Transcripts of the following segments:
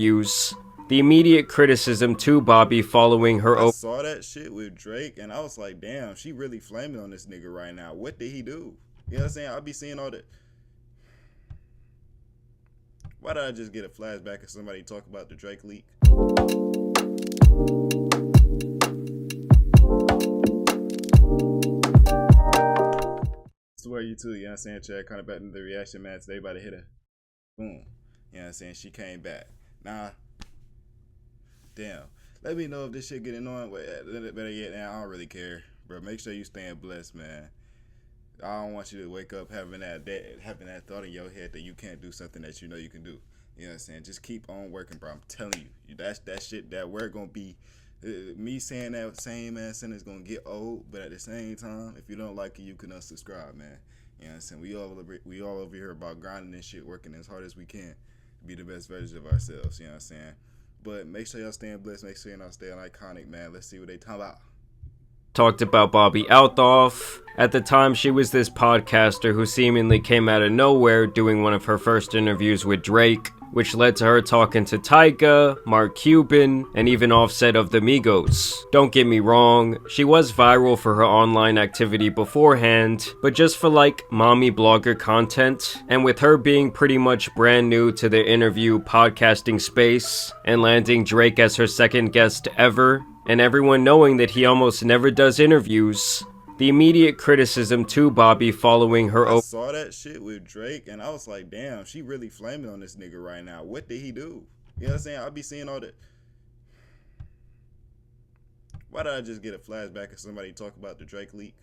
use. The immediate criticism to Bobbi following her I saw that shit with Drake and I was like, damn, she really flaming on this nigga right now. What did he do? You know what I'm saying? I'll be seeing all that. Why did I just get a flashback of somebody talk about the Drake leak? Swear you too, you know what I'm saying? Chad, kind of back into the reaction match. Everybody hit her. Boom. You know what I'm saying? She came back. Nah. Damn. Let me know if this shit get annoying. Better yet, I don't really care. Bro, make sure you staying blessed, man. I don't want you to wake up having that thought in your head that you can't do something that you know you can do. You know what I'm saying? Just keep on working, bro. I'm telling you. That shit, that word gonna be, me saying that same ass sentence gonna get old, but at the same time, if you don't like it, you can unsubscribe, man. You know what I'm saying? We all over here about grinding this shit, working as hard as we can to be the best version of ourselves. You know what I'm saying? But make sure y'all staying blessed. Make sure y'all staying iconic, man. Let's see what they talking about. Talked about Bobbi Althoff. At the time, she was this podcaster who seemingly came out of nowhere doing one of her first interviews with Drake, which led to her talking to Tyga, Mark Cuban, and even Offset of the Migos. Don't get me wrong, she was viral for her online activity beforehand, but just for like mommy blogger content, and with her being pretty much brand new to the interview podcasting space, and landing Drake as her second guest ever, and everyone knowing that he almost never does interviews, the immediate criticism to Bobbi following her I saw that shit with Drake and I was like, damn, she really flaming on this nigga right now. What did he do? You know what I'm saying? I'll be seeing all that. Why did I just get a flashback of somebody talk about the Drake leak?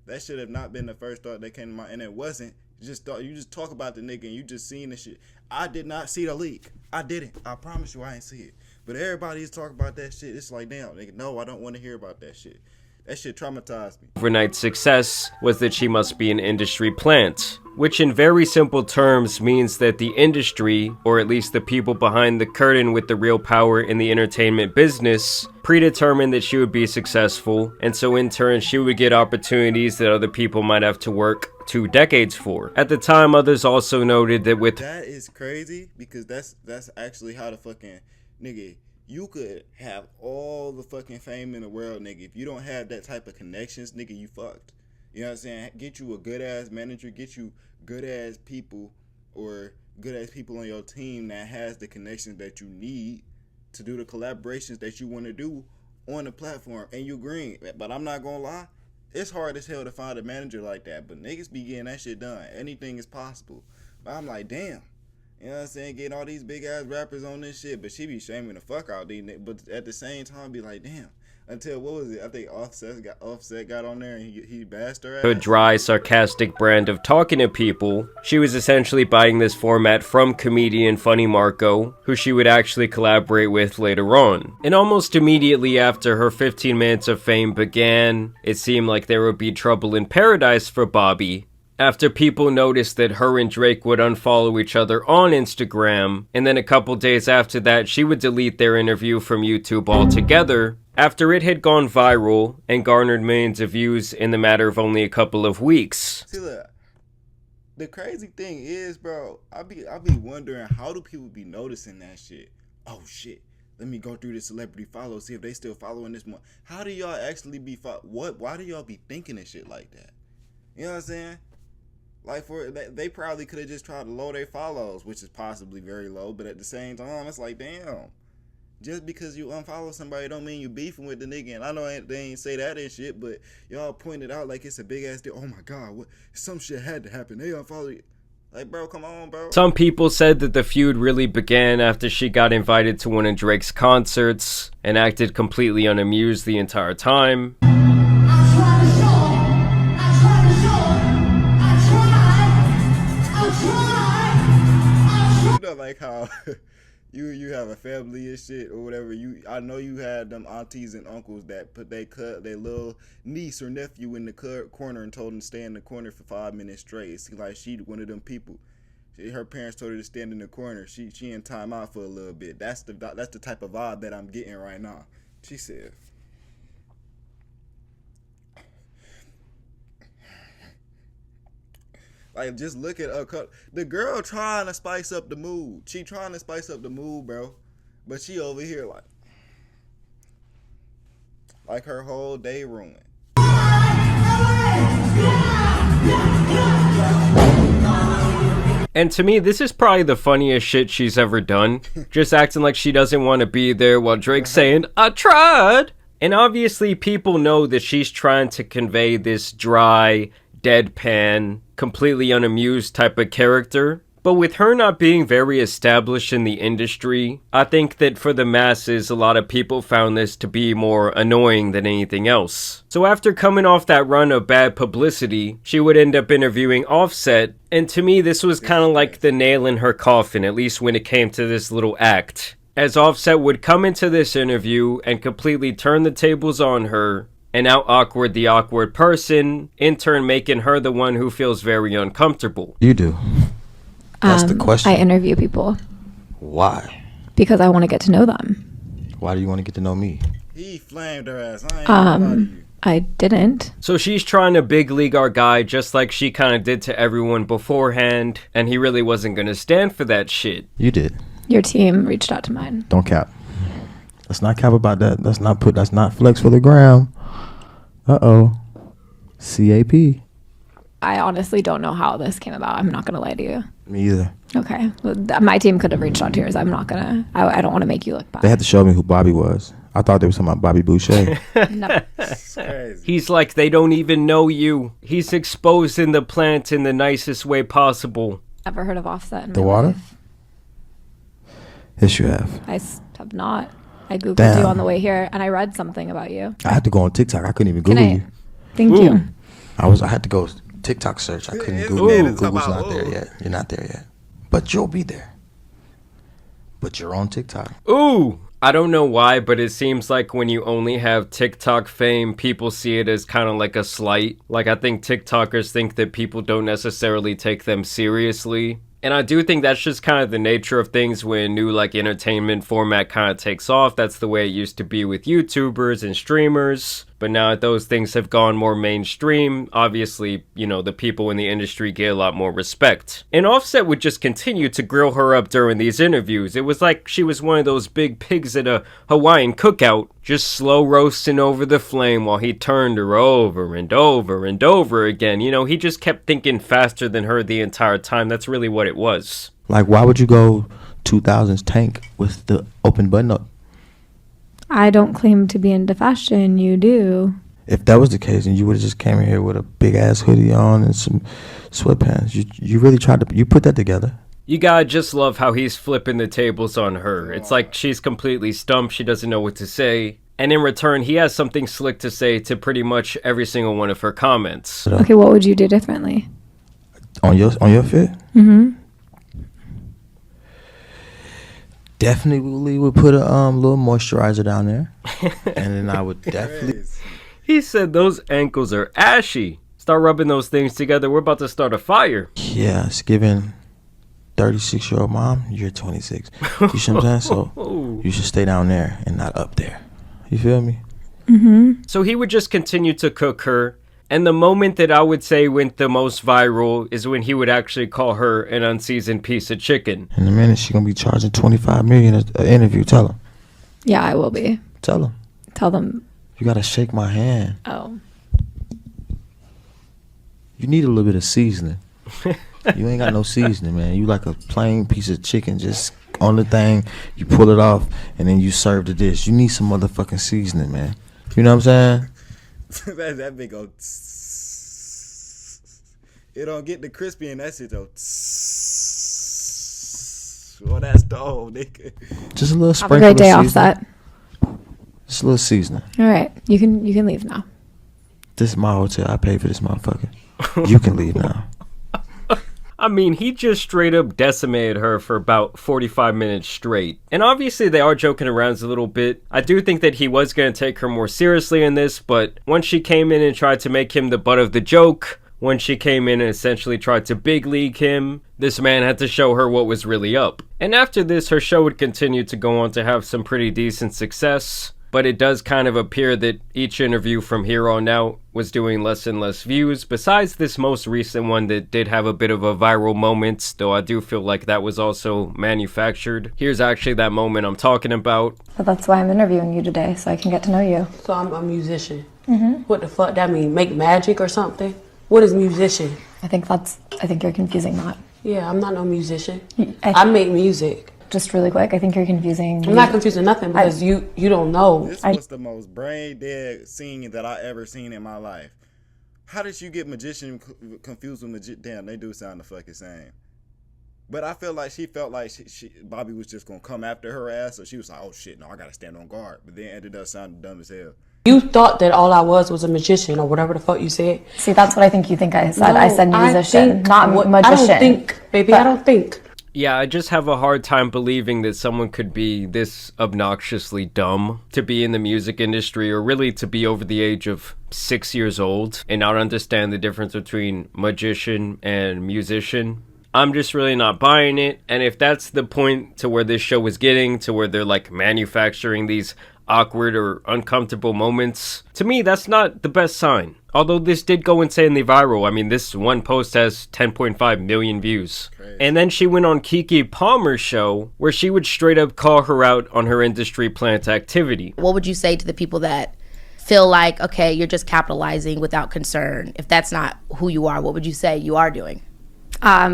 That should have not been the first thought that came to mind, and it wasn't. You just talk about the nigga and you just seen the shit. I did not see the leak. I didn't. I promise you I ain't see it. But everybody's talking about that shit. It's like, damn, nigga, no, I don't want to hear about that shit. That shit traumatized me. Overnight success was that she must be an industry plant, which in very simple terms means that the industry, or at least the people behind the curtain with the real power in the entertainment business, predetermined that she would be successful, and so in turn she would get opportunities that other people might have to work 2 decades for. At the time, others also noted that with that is crazy because that's actually how the fucking nigga. You could have all the fucking fame in the world, nigga. If you don't have that type of connections, nigga, you fucked. You know what I'm saying? Get you a good ass manager, get you good ass people or good ass people on your team that has the connections that you need to do the collaborations that you want to do on the platform, and you green. But I'm not gonna lie, it's hard as hell to find a manager like that. But niggas be getting that shit done. Anything is possible. But I'm like, damn. You know what I'm saying? Getting all these big ass rappers on this shit, but she be shaming the fuck out these niggas. But at the same time, be like, damn. Until what was it? I think Offset got on there and he bashed her ass. a dry, sarcastic brand of talking to people, she was essentially buying this format from comedian Funny Marco, who she would actually collaborate with later on. And almost immediately after her 15 minutes of fame began, it seemed like there would be trouble in paradise for Bobbi, after people noticed that her and Drake would unfollow each other on Instagram, and then a couple days after that she would delete their interview from YouTube altogether, after it had gone viral and garnered millions of views in the matter of only a couple of weeks. See, look, the crazy thing is, bro, I be wondering, how do people be noticing that shit? Oh shit, let me go through the celebrity follow, see if they still following this one. How do y'all actually be why do y'all be thinking of shit like that? You know what I'm saying? Like, they probably could have just tried to lower their follows, which is possibly very low, but at the same time, it's like, damn. Just because you unfollow somebody don't mean you beefing with the nigga. And I know they ain't say that and shit, but y'all pointed out like it's a big ass deal. Oh my god, what? Some shit had to happen. They unfollow you. Like, bro, come on, bro. Some people said that the feud really began after she got invited to one of Drake's concerts and acted completely unamused the entire time. You know, like how you have a family and shit or whatever. I know you had them aunties and uncles that put their little niece or nephew in the corner and told them to stay in the corner for 5 minutes straight. It's like she one of them people. Her parents told her to stand in the corner. She in time out for a little bit. That's the type of vibe that I'm getting right now. She said, Like, just look at the girl trying to spice up the mood. She trying to spice up the mood, bro. But she over here like her whole day ruined. And to me, this is probably the funniest shit she's ever done. Just acting like she doesn't want to be there while Drake's saying, I tried. And obviously people know that she's trying to convey this dry, deadpan, completely unamused type of character. But with her not being very established in the industry, I think that for the masses, a lot of people found this to be more annoying than anything else. So after coming off that run of bad publicity, she would end up interviewing Offset, and to me this was kind of like the nail in her coffin, at least when it came to this little act. As Offset would come into this interview and completely turn the tables on her, and out awkward the awkward person, in turn making her the one who feels very uncomfortable. You do. That's the question. I interview people. Why? Because I want to get to know them. Why do you want to get to know me? He flamed her ass. I ain't gonna lie to you. I didn't. So she's trying to big league our guy just like she kind of did to everyone beforehand, and he really wasn't going to stand for that shit. You did. Your team reached out to mine. Don't cap. Let's not cap about that. That's not flex for the gram. Uh-oh. CAP. I honestly don't know how this came about. I'm not going to lie to you. Me either. Okay. Well, my team could have reached out to yours. I'm not going to. I don't want to make you look bad. They had to show me who Bobby was. I thought they were talking about Bobby Boucher. No. Crazy. He's like, they don't even know you. He's exposing the plant in the nicest way possible. Ever heard of Offset in The my water? life? Yes, you have. Have not. I Googled Damn. you on the way here, and I read something about you. I had to go on TikTok. I couldn't even Can Google I? you. Thank Ooh. you. I had to go TikTok search. I couldn't It's Google good. you. It's Google's about- not there yet. You're not there yet. But you'll be there. But you're on TikTok. Ooh! I don't know why, but it seems like when you only have TikTok fame, people see it as kind of like a slight. Like, I think TikTokers think that people don't necessarily take them seriously. And I do think that's just kind of the nature of things when new, like, entertainment format kind of takes off. That's the way it used to be with YouTubers and streamers. But now that those things have gone more mainstream, obviously, you know, the people in the industry get a lot more respect. And Offset would just continue to grill her up during these interviews. It was like she was one of those big pigs at a Hawaiian cookout, just slow roasting over the flame while he turned her over and over and over again. You know, he just kept thinking faster than her the entire time. That's really what it was. Like, why would you go 2000s tank with the open button up? I don't claim to be into fashion. You do. If that was the case, then you would have just came in here with a big ass hoodie on and some sweatpants. You really tried to. You put that together. You gotta just love how he's flipping the tables on her. It's like she's completely stumped. She doesn't know what to say. And in return, he has something slick to say to pretty much every single one of her comments. Okay, what would you do differently? On your fit? Mm-hmm. Definitely would put a little moisturizer down there, and then I would definitely. Crazy. He said those ankles are ashy. Start rubbing those things together. We're about to start a fire. Yeah, it's giving 36-year-old mom. You're 26. You see what I'm saying? So you should stay down there and not up there. You feel me? Mm-hmm. So he would just continue to cook her. And the moment that I would say went the most viral is when he would actually call her an unseasoned piece of chicken. In a minute, she's gonna be charging $25 million an interview. Tell him. Yeah, I will be. Tell him. Tell them. You gotta shake my hand. Oh. You need a little bit of seasoning. You ain't got no seasoning, man. You like a plain piece of chicken, just on the thing. You pull it off, and then you serve the dish. You need some motherfucking seasoning, man. You know what I'm saying? that big old. It don't get the crispy and that's it though. Well, that's the whole nigga. Just a little Have a sprinkle great of day, seasoning. Offset. Just a little seasoning. All right, you can leave now. This is my hotel. I paid for this motherfucker. You can leave now. I mean, he just straight up decimated her for about 45 minutes straight. And obviously they are joking around a little bit. I do think that he was going to take her more seriously in this, but once she came in and tried to make him the butt of the joke, once she came in and essentially tried to big league him, this man had to show her what was really up. And after this, her show would continue to go on to have some pretty decent success. but it does kind of appear that each interview from here on out was doing less and less views, besides this most recent one that did have a bit of a viral moment, though I do feel like that was also manufactured. Here's actually that moment I'm talking about. But that's why I'm interviewing you today, so I can get to know you. So I'm a musician. What the fuck that mean? Make magic or something? What is musician? I think you're confusing that. Yeah, I'm not no musician. I make music. Just really quick, I think you're confusing. I'm not confusing nothing because you don't know. This was the most brain dead scene that I ever seen in my life. How did you get magician confused with magician? Damn, they do sound the fucking same. But I feel like she felt like Bobby was just gonna come after her ass, so she was like, "Oh shit, no, I gotta stand on guard." But then ended up sounding dumb as hell. You thought that all I was a magician or whatever the fuck you said. See, that's what I think you think I said. No, I said musician, not magician. I don't think, baby. I don't think. Yeah, I just have a hard time believing that someone could be this obnoxiously dumb to be in the music industry, or really to be over the age of 6 years old and not understand the difference between magician and musician. I'm just really not buying it. And if that's the point to where this show is getting, to where they're like manufacturing these awkward or uncomfortable moments, to me that's not the best sign. Although this did go insanely viral. I mean, this one post has 10.5 million views. Crazy. And then she went on Keke Palmer's show, where she would straight up call her out on her industry plant activity. What would you say to the people that feel like, okay, you're just capitalizing without concern? If that's not who you are, what would you say you are doing? I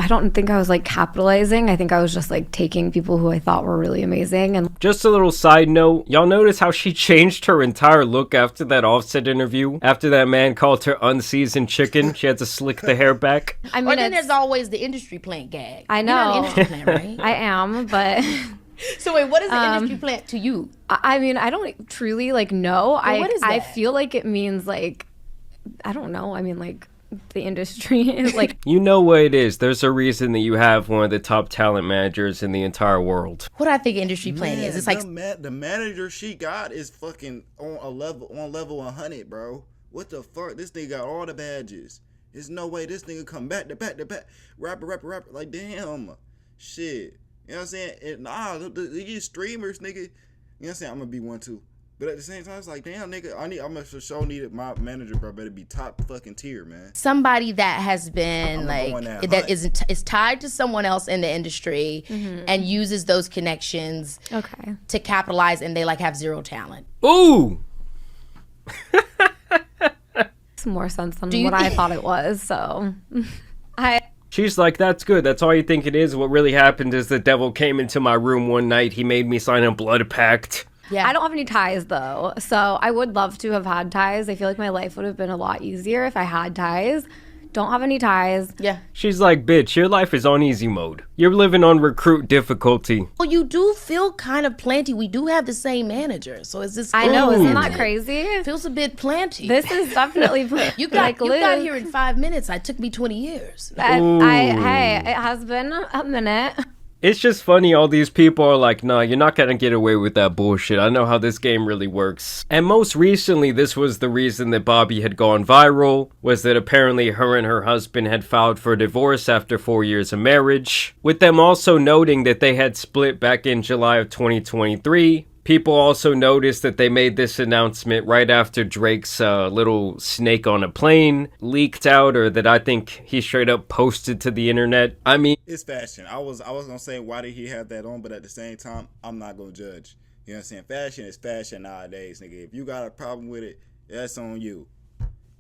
don't think I was like capitalizing. I think I was just like taking people who I thought were really amazing. And just a little side note, y'all notice how she changed her entire look after that Offset interview? After that man called her unseasoned chicken, she had to slick the hair back. I mean, or then there's always the industry plant gag. I know. You're not an industry plant, right? I am, but... So wait, what is the industry plant to you? I mean, I don't truly like know. Well, what is that? I feel like it means like, I don't know. I mean, like... the industry is like, you know what it is. There's a reason that you have one of the top talent managers in the entire world. What I think industry plan is, it's like the manager she got is fucking on level 100, bro. What the fuck? This nigga got all the badges. There's no way this nigga come back to back rapper. Like, damn, shit. You know what I'm saying? These streamers, nigga. You know what I'm saying? I'm gonna be one too. But at the same time, it's like, damn, nigga, I'm for sure needed my manager, bro. Better be top fucking tier, man. Somebody that has been that is tied to someone else in the industry and uses those connections to capitalize, and they like have zero talent. Ooh. It's more sense than what I thought it was. So, She's like, that's good. That's all you think it is. What really happened is the devil came into my room one night. He made me sign a blood pact. Yeah. I don't have any ties though, so I would love to have had ties. I feel like my life would have been a lot easier if I had ties. Don't have any ties. Yeah. She's like, bitch, your life is on easy mode. You're living on recruit difficulty. Well, you do feel kind of planty. We do have the same manager, so is this? I know, isn't that crazy? Feels a bit planty. This is definitely planty. You got here in 5 minutes. It took me 20 years. Hey, it has been a minute. It's just funny, all these people are like, nah, you're not gonna get away with that bullshit. I know how this game really works. And most recently, this was the reason that Bobbi had gone viral, was that apparently her and her husband had filed for divorce after 4 years of marriage, with them also noting that they had split back in July of 2023. People also noticed that they made this announcement right after Drake's little snake on a plane leaked out, or that I think he straight up posted to the internet. I mean, it's fashion. I was gonna say, why did he have that on? But at the same time, I'm not gonna judge. You know what I'm saying? Fashion is fashion nowadays, nigga. If you got a problem with it, that's on you.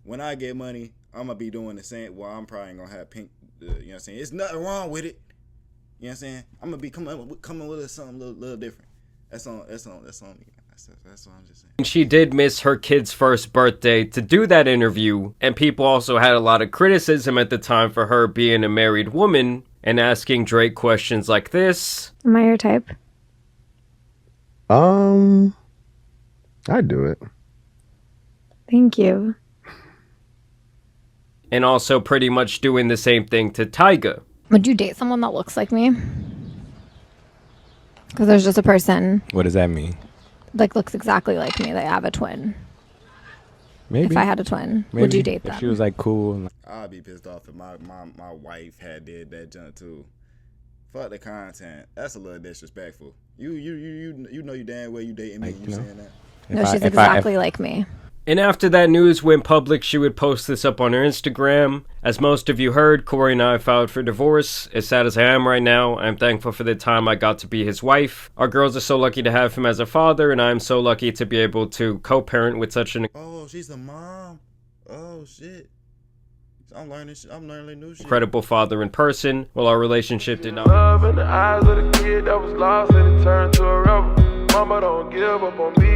When I get money, I'm gonna be doing the same. Well, I'm probably gonna have pink. You know what I'm saying? It's nothing wrong with it. You know what I'm saying? I'm gonna be coming with something a little different. That's on me. That's what I'm just saying. She did miss her kid's first birthday to do that interview, and people also had a lot of criticism at the time for her being a married woman and asking Drake questions like this. Am I your type? I'd do it. Thank you. And also pretty much doing the same thing to Tyga. Would you date someone that looks like me? Because there's just a person. What does that mean? Like, looks exactly like me. They have a twin. Maybe. If I had a twin, would you date them? If she was like cool. I'd be pissed off if my wife had did that junk too. Fuck the content. That's a little disrespectful. You know you damn well you dating me. You saying that? No, she's exactly like me. And after that news went public, she would post this up on her Instagram. As most of you heard, Corey and I filed for divorce. As sad as I am right now, I'm thankful for the time I got to be his wife. Our girls are so lucky to have him as a father, and I'm so lucky to be able to co-parent with such an she's a mom. Oh shit. I'm learning new shit. Incredible father in person. While our relationship did not love in the eyes of the kid that was lost and it turned to a rebel. Mama don't give up on me.